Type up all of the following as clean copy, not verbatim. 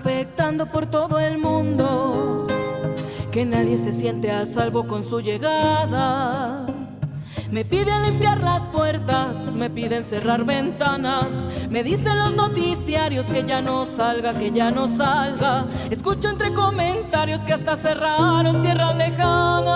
infectando por todo el mundo, que nadie se siente a salvo con su llegada. Me piden limpiar las puertas, me piden cerrar ventanas, me dicen los noticiarios que ya no salga, que ya no salga. Escucho entre comentarios que hasta cerraron tierras lejanas.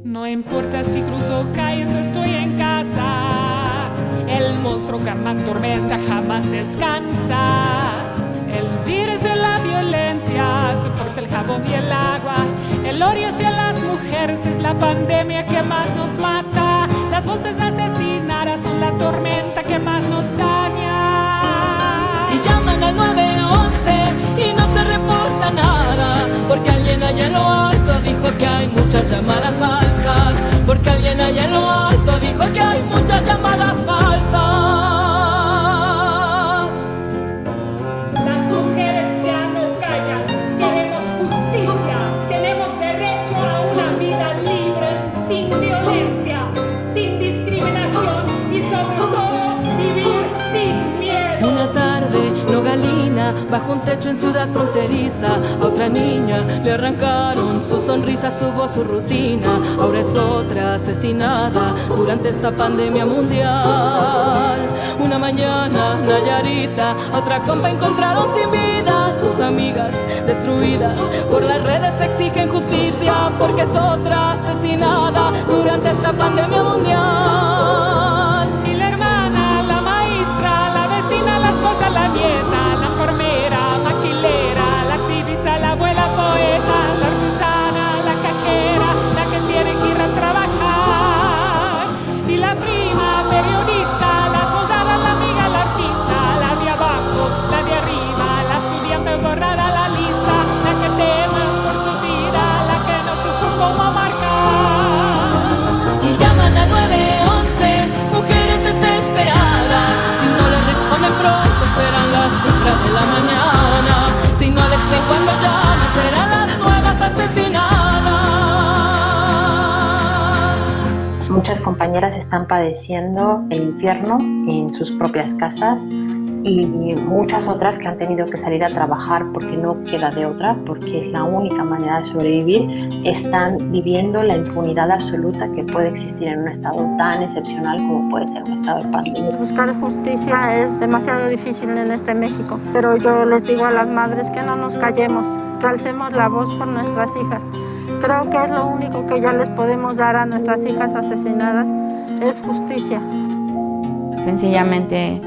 No importa si cruzo calles o estoy en casa, el monstruo que me atormenta jamás descansa. El virus de la violencia soporta el jabón y el agua. El odio hacia las mujeres es la pandemia que más nos mata. Las voces asesinadas son la tormenta que más nos daña. Y llaman al 911 y no se reporta nada, porque alguien allá en lo alto dijo que hay muchas llamadas falsas. Porque alguien allá en lo alto dijo que hay muchas llamadas falsas. Bajo un techo en ciudad fronteriza, a otra niña le arrancaron su sonrisa, su voz, su rutina. Ahora es otra asesinada durante esta pandemia mundial. Una mañana, Nayarita, otra compa encontraron sin vida. Sus amigas destruidas por las redes exigen justicia, porque es otra asesinada durante esta pandemia mundial. Y la hermana, la maestra, la vecina, la esposa, la nieta, la enfermera, maquilera, la activista, la abuela poeta, la artesana, la cajera, la que tiene que ir a trabajar. Y la prima periodista, la soldada, la amiga, la artista, la de abajo, la de arriba, la estudiante borrada, la lista, la que teme por su vida, la que no supo cómo marcar. Y llaman al 911, mujeres desesperadas. Si no les responden pronto serán las cifras de la mañana. Si no les creen cuando llaman serán las nuevas asesinadas. Muchas compañeras están padeciendo el infierno en sus propias casas, y muchas otras que han tenido que salir a trabajar porque no queda de otra, porque es la única manera de sobrevivir, están viviendo la impunidad absoluta que puede existir en un estado tan excepcional como puede ser un estado de pandemia. Buscar justicia es demasiado difícil en este México, pero yo les digo a las madres que no nos callemos, que alcemos la voz por nuestras hijas. Creo que es lo único que ya les podemos dar a nuestras hijas asesinadas, es justicia. Sencillamente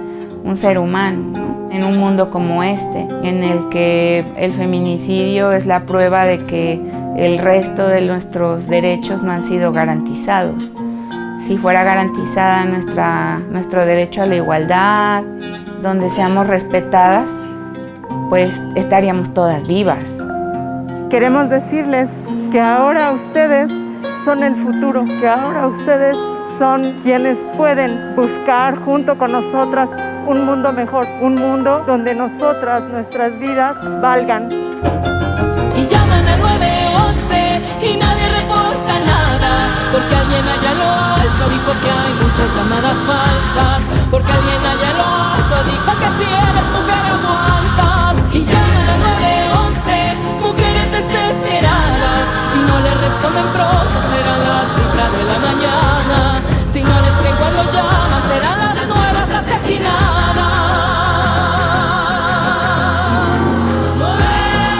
un ser humano, ¿no? En un mundo como este, en el que el feminicidio es la prueba de que el resto de nuestros derechos no han sido garantizados. Si fuera garantizada nuestro derecho a la igualdad, donde seamos respetadas, pues estaríamos todas vivas. Queremos decirles que ahora ustedes son el futuro, que ahora ustedes son quienes pueden buscar junto con nosotras un mundo mejor, un mundo donde nosotras, nuestras vidas valgan. Y llaman al 911 y nadie reporta nada, porque alguien allá en lo alto dijo que hay muchas llamadas falsas, porque alguien allá en lo alto dijo que si eres mujer aguantas. Y llaman al 911, mujeres desesperadas, si no les responden pronto serán las cifras de la mañana. Si no les creen cuando llaman serán las nuevas asesinadas. 911.